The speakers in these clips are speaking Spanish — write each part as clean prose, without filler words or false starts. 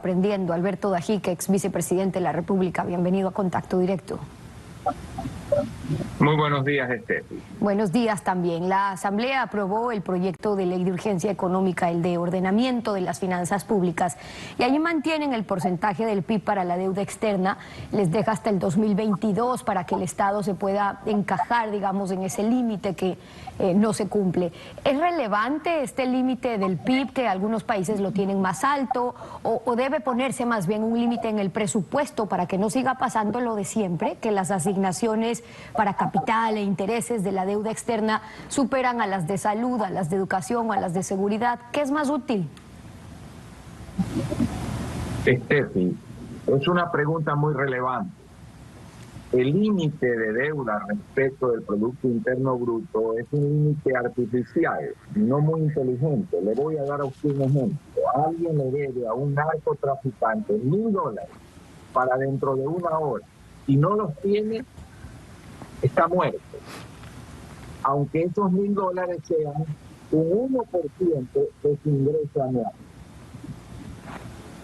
Aprendiendo. Alberto Dajique, ex vicepresidente de la República, bienvenido a Contacto Directo. Muy buenos días, Estefi. Buenos días también. La Asamblea aprobó el proyecto de ley de urgencia económica, el de ordenamiento de las finanzas públicas, y allí mantienen el porcentaje del PIB para la deuda externa, les deja hasta el 2022 para que el Estado se pueda encajar, digamos, en ese límite que no se cumple. ¿Es relevante este límite del PIB, que algunos países lo tienen más alto, o debe ponerse más bien un límite en el presupuesto para que no siga pasando lo de siempre, que las asignaciones para capital e intereses de la deuda externa superan a las de salud, a las de educación o a las de seguridad? ¿Qué es más útil? Estefi, es una pregunta muy relevante. El límite de deuda respecto del Producto Interno Bruto es un límite artificial, no muy inteligente. Le voy a dar a usted un ejemplo. Alguien le debe a un narcotraficante $1000 para dentro de una hora y no los tiene, está muerto. Aunque esos $1000 sean un 1% de su ingreso anual.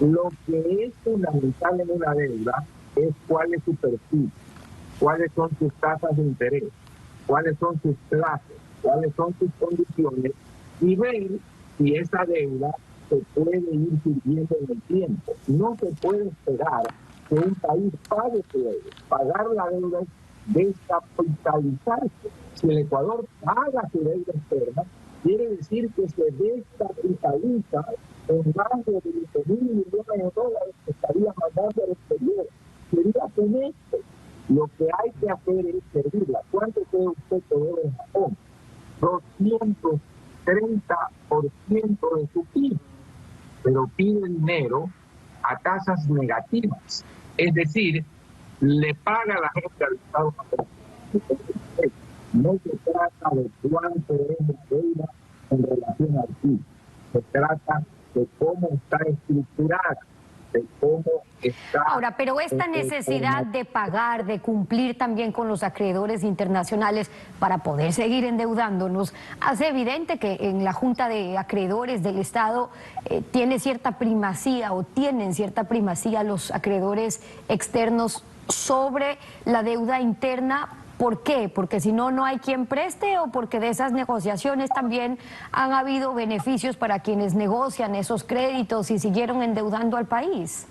Lo que es fundamental en una deuda es cuál es su perfil, cuáles son sus tasas de interés, cuáles son sus plazos, cuáles son sus condiciones, y ver si esa deuda se puede ir sirviendo en el tiempo. No se puede esperar que un país pague su deuda. Pagar la deuda es descapitalizarse. Si el Ecuador paga su deuda externa, quiere decir que se descapitaliza en más de 20.000 millones de dólares que estaría mandando al exterior. Sería con esto. Lo que hay que hacer es servirla. ¿Cuánto cree usted que debe en Japón? 230% de su PIB, pero pide dinero a tasas negativas. Es decir, le paga a la gente al Estado. No se trata de cuánto es la deuda en relación al PIB. Se trata de cómo está estructurada, de cómo está... Ahora, pero esta necesidad de pagar, de cumplir también con los acreedores internacionales para poder seguir endeudándonos, hace evidente que en la Junta de Acreedores del Estado tiene cierta primacía, o tienen cierta primacía los acreedores externos sobre la deuda interna. ¿Por qué? Porque si no, no hay quien preste, o porque de esas negociaciones también han habido beneficios para quienes negocian esos créditos y siguieron endeudando al país.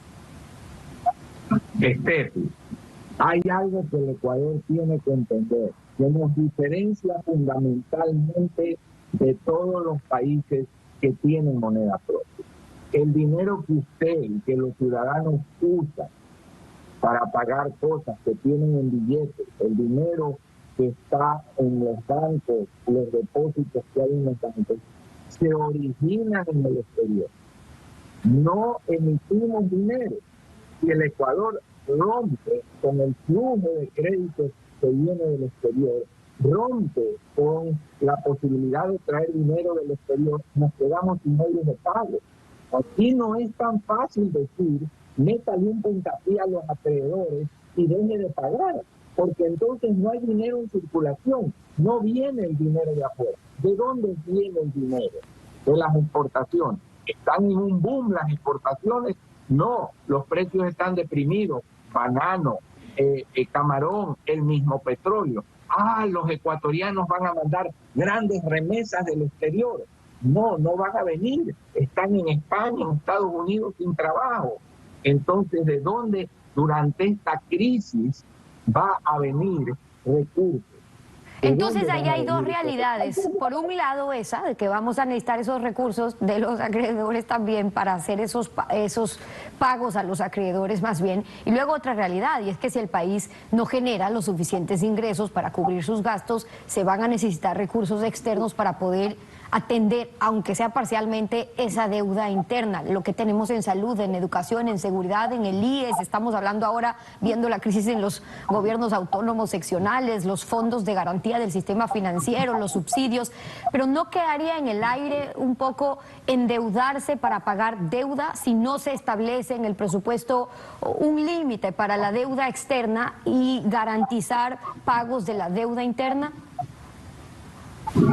Estefi, hay algo que el Ecuador tiene que entender, que nos diferencia fundamentalmente de todos los países que tienen moneda propia. El dinero que usted y que los ciudadanos usan para pagar cosas que tienen en billetes, el dinero que está en los bancos, los depósitos que hay en los bancos, se originan en el exterior. No emitimos dinero. Si el Ecuador rompe con el flujo de créditos que viene del exterior, rompe con la posibilidad de traer dinero del exterior, nos quedamos sin medios de pago. Aquí no es tan fácil decir, métale un puntapié a los acreedores y deje de pagar, porque entonces no hay dinero en circulación, no viene el dinero de afuera. ¿De dónde viene el dinero? De las exportaciones. ¿Están en un boom las exportaciones? No, los precios están deprimidos, banano, camarón, el mismo petróleo. Los ecuatorianos van a mandar grandes remesas del exterior. No, no van a venir. Están en España, en Estados Unidos sin trabajo. Entonces, ¿de dónde durante esta crisis va a venir recursos? Entonces ahí hay dos realidades. Por un lado esa, de que vamos a necesitar esos recursos de los acreedores también para hacer esos pagos a los acreedores más bien. Y luego otra realidad, y es que si el país no genera los suficientes ingresos para cubrir sus gastos, se van a necesitar recursos externos para poder atender, aunque sea parcialmente, esa deuda interna. Lo que tenemos en salud, en educación, en seguridad, en el IES, estamos hablando ahora, viendo la crisis en los gobiernos autónomos seccionales, los fondos de garantía del sistema financiero, los subsidios, pero ¿no quedaría en el aire un poco endeudarse para pagar deuda si no se establece en el presupuesto un límite para la deuda externa y garantizar pagos de la deuda interna?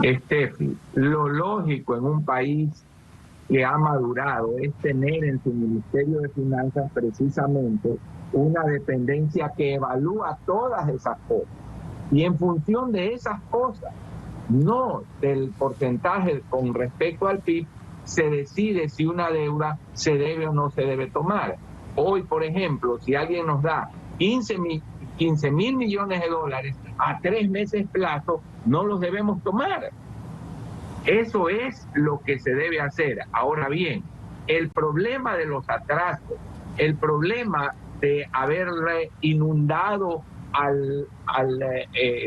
Estefi, lo lógico en un país que ha madurado es tener en su Ministerio de Finanzas precisamente una dependencia que evalúa todas esas cosas. Y en función de esas cosas, no del porcentaje con respecto al PIB, se decide si una deuda se debe o no se debe tomar. Hoy, por ejemplo, si alguien nos da 15 mil millones de dólares a 3 meses plazo, no los debemos tomar. Eso es lo que se debe hacer. Ahora bien, el problema de los atrasos, el problema de haber inundado al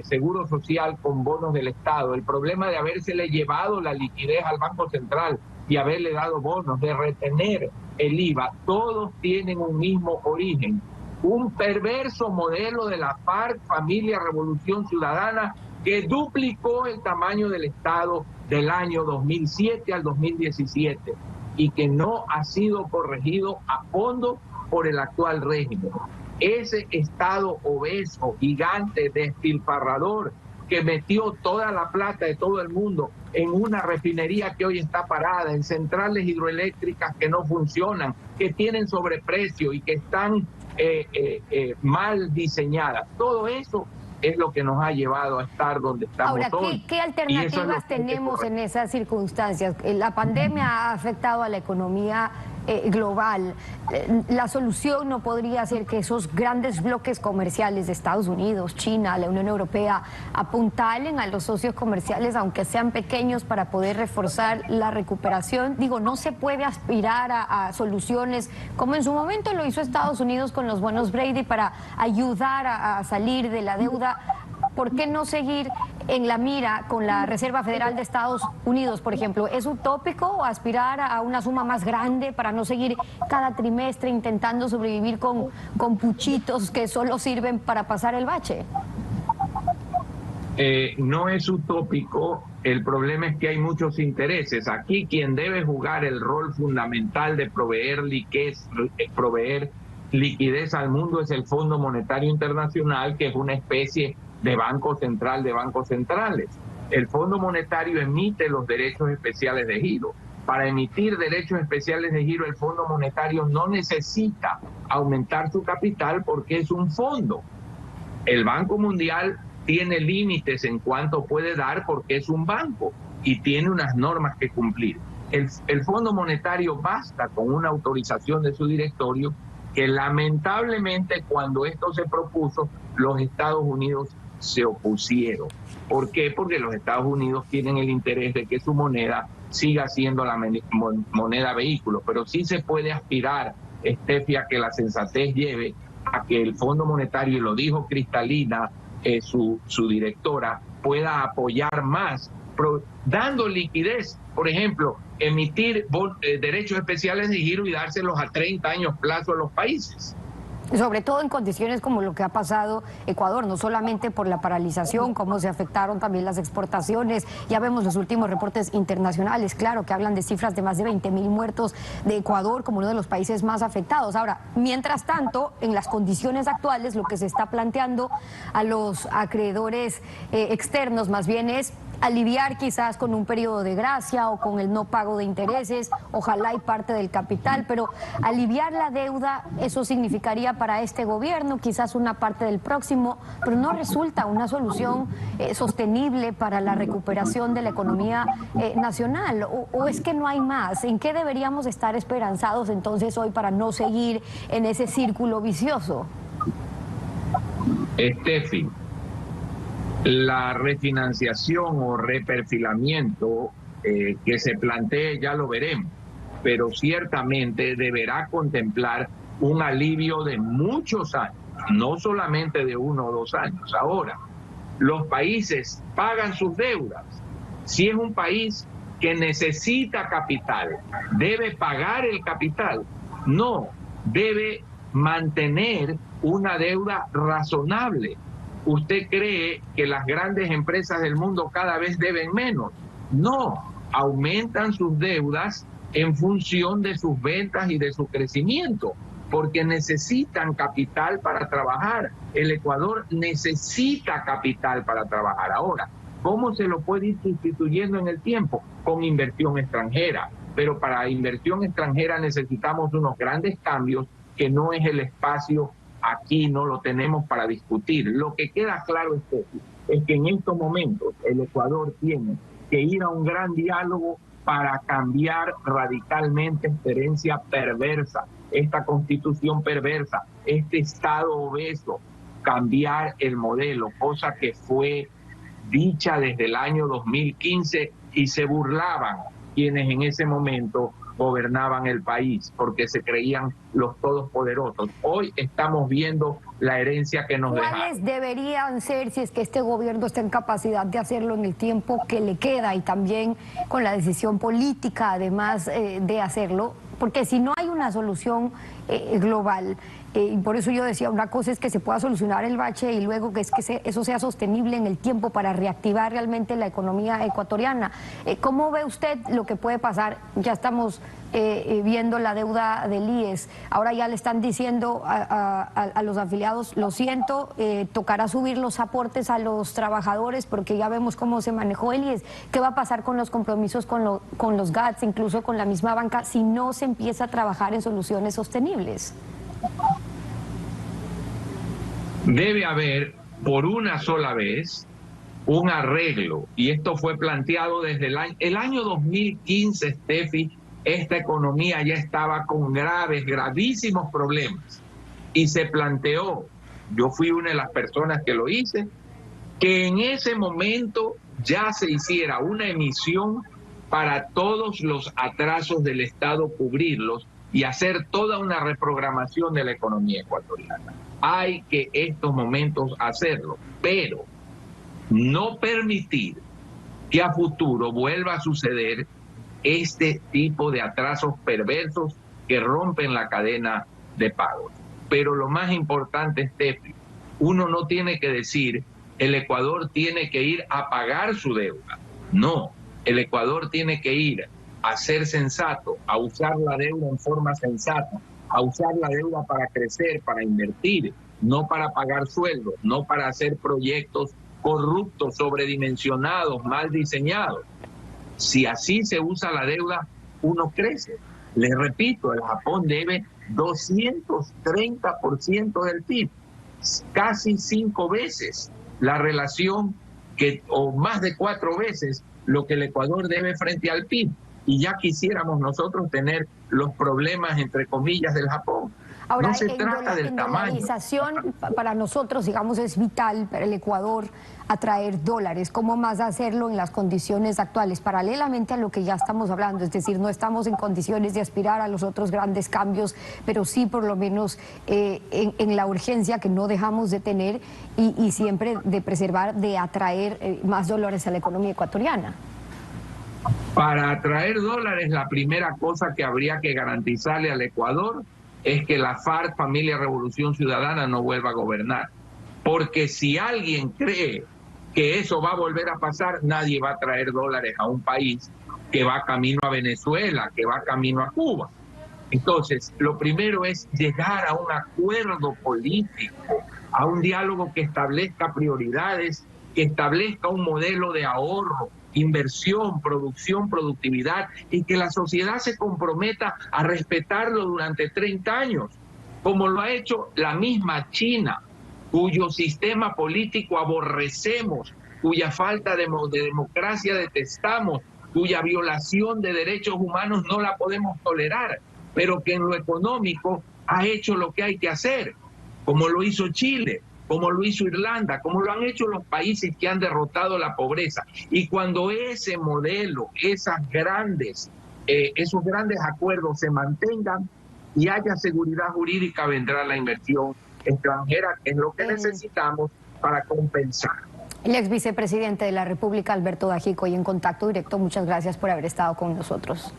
Seguro Social con bonos del Estado, el problema de habérsele llevado la liquidez al Banco Central y haberle dado bonos, de retener el IVA, todos tienen un mismo origen. Un perverso modelo de la FARC, Familia Revolución Ciudadana, que duplicó el tamaño del Estado del año 2007 al 2017 y que no ha sido corregido a fondo por el actual régimen. Ese Estado obeso, gigante, despilfarrador, que metió toda la plata de todo el mundo en una refinería que hoy está parada, en centrales hidroeléctricas que no funcionan, que tienen sobreprecio y que están mal diseñadas. Todo eso es lo que nos ha llevado a estar donde estamos hoy. Ahora, ¿qué alternativas tenemos en esas circunstancias? La pandemia ha afectado a la economía global. La solución no podría ser que esos grandes bloques comerciales de Estados Unidos, China, la Unión Europea, apuntalen a los socios comerciales, aunque sean pequeños, para poder reforzar la recuperación. Digo, no se puede aspirar a soluciones como en su momento lo hizo Estados Unidos con los bonos Brady para ayudar a salir de la deuda. ¿Por qué no seguir en la mira con la Reserva Federal de Estados Unidos, por ejemplo? ¿Es utópico aspirar a una suma más grande para no seguir cada trimestre intentando sobrevivir con puchitos que solo sirven para pasar el bache? No es utópico. El problema es que hay muchos intereses. Aquí quien debe jugar el rol fundamental de proveer liquidez al mundo es el Fondo Monetario Internacional, que es una especie de banco central de bancos centrales. El Fondo Monetario emite los derechos especiales de giro. Para emitir derechos especiales de giro, el Fondo Monetario no necesita aumentar su capital porque es un fondo. El Banco Mundial tiene límites en cuanto puede dar porque es un banco y tiene unas normas que cumplir. El Fondo Monetario basta con una autorización de su directorio, que lamentablemente cuando esto se propuso, los Estados Unidos se opusieron. ¿Por qué? Porque los Estados Unidos tienen el interés de que su moneda siga siendo la moneda vehículo, pero sí se puede aspirar, Steffi, que la sensatez lleve a que el Fondo Monetario, y lo dijo Cristalina, su directora, pueda apoyar más, dando liquidez. Por ejemplo, emitir derechos especiales de giro y dárselos a 30 años plazo a los países. Sobre todo en condiciones como lo que ha pasado Ecuador, no solamente por la paralización, cómo se afectaron también las exportaciones. Ya vemos los últimos reportes internacionales, claro, que hablan de cifras de más de 20.000 muertos de Ecuador como uno de los países más afectados. Ahora, mientras tanto, en las condiciones actuales, lo que se está planteando a los acreedores externos más bien es aliviar quizás con un periodo de gracia o con el no pago de intereses, ojalá y parte del capital, pero aliviar la deuda, eso significaría para este gobierno quizás una parte del próximo, pero no resulta una solución sostenible para la recuperación de la economía nacional, o es que no hay más. ¿En qué deberíamos estar esperanzados entonces hoy para no seguir en ese círculo vicioso? Steffi, la refinanciación o reperfilamiento que se plantee ya lo veremos, pero ciertamente deberá contemplar un alivio de muchos años, no solamente de 1 o 2 años. Ahora, los países pagan sus deudas. Si es un país que necesita capital, debe pagar el capital. No, debe mantener una deuda razonable. ¿Usted cree que las grandes empresas del mundo cada vez deben menos? No, aumentan sus deudas en función de sus ventas y de su crecimiento, porque necesitan capital para trabajar. El Ecuador necesita capital para trabajar. Ahora, ¿cómo se lo puede ir sustituyendo en el tiempo? Con inversión extranjera, pero para inversión extranjera necesitamos unos grandes cambios que no es el espacio aquí, no lo tenemos para discutir. Lo que queda claro es que en estos momentos el Ecuador tiene que ir a un gran diálogo para cambiar radicalmente esta herencia perversa, esta constitución perversa, este Estado obeso, cambiar el modelo, cosa que fue dicha desde el año 2015 y se burlaban quienes en ese momento gobernaban el país porque se creían los todopoderosos. Hoy estamos viendo la herencia que nos dejaron. ¿Cuáles deberían ser, si es que este gobierno está en capacidad de hacerlo en el tiempo que le queda y también con la decisión política además de hacerlo? Porque si no hay una solución global, y por eso yo decía, una cosa es que se pueda solucionar el bache y luego que eso sea sostenible en el tiempo para reactivar realmente la economía ecuatoriana. ¿Cómo ve usted lo que puede pasar? Ya estamos viendo la deuda del IES, ahora ya le están diciendo a los afiliados, lo siento, tocará subir los aportes a los trabajadores porque ya vemos cómo se manejó el IES. ¿Qué va a pasar con los compromisos con los GATS, incluso con la misma banca, si no se empieza a trabajar en soluciones sostenibles? Debe haber, por una sola vez, un arreglo, y esto fue planteado desde el año 2015, Steffi. Esta economía ya estaba con gravísimos problemas, y se planteó, yo fui una de las personas que lo hice, que en ese momento ya se hiciera una emisión para todos los atrasos del Estado, cubrirlos y hacer toda una reprogramación de la economía ecuatoriana. Hay que estos momentos hacerlo, pero no permitir que a futuro vuelva a suceder este tipo de atrasos perversos que rompen la cadena de pagos. Pero lo más importante, Steffi, uno no tiene que decir el Ecuador tiene que ir a pagar su deuda. No, el Ecuador tiene que ir a ser sensato, a usar la deuda en forma sensata, a usar la deuda para crecer, para invertir, no para pagar sueldos, no para hacer proyectos corruptos, sobredimensionados, mal diseñados. Si así se usa la deuda, uno crece. Les repito, el Japón debe 230% del PIB, casi 5 veces la relación o más de 4 veces lo que el Ecuador debe frente al PIB. Y ya quisiéramos nosotros tener los problemas, entre comillas, del Japón. Ahora, no se trata del tamaño. En dolarización, para nosotros, digamos, es vital para el Ecuador atraer dólares. ¿Cómo más hacerlo en las condiciones actuales? Paralelamente a lo que ya estamos hablando, es decir, no estamos en condiciones de aspirar a los otros grandes cambios, pero sí por lo menos en la urgencia que no dejamos de tener y siempre de preservar, de atraer más dólares a la economía ecuatoriana. Para atraer dólares, la primera cosa que habría que garantizarle al Ecuador es que la FARC, Familia Revolución Ciudadana, no vuelva a gobernar. Porque si alguien cree que eso va a volver a pasar, nadie va a traer dólares a un país que va camino a Venezuela, que va camino a Cuba. Entonces, lo primero es llegar a un acuerdo político, a un diálogo que establezca prioridades, que establezca un modelo de ahorro, inversión, producción, productividad, y que la sociedad se comprometa a respetarlo durante 30 años, como lo ha hecho la misma China, cuyo sistema político aborrecemos, cuya falta de democracia detestamos, cuya violación de derechos humanos no la podemos tolerar, pero que en lo económico ha hecho lo que hay que hacer, como lo hizo Chile, como lo hizo Irlanda, como lo han hecho los países que han derrotado la pobreza. Y cuando ese modelo, esos grandes acuerdos se mantengan y haya seguridad jurídica, vendrá la inversión extranjera, que es lo que necesitamos para compensar. El ex vicepresidente de la República, Alberto Dajico, y en Contacto Directo, muchas gracias por haber estado con nosotros.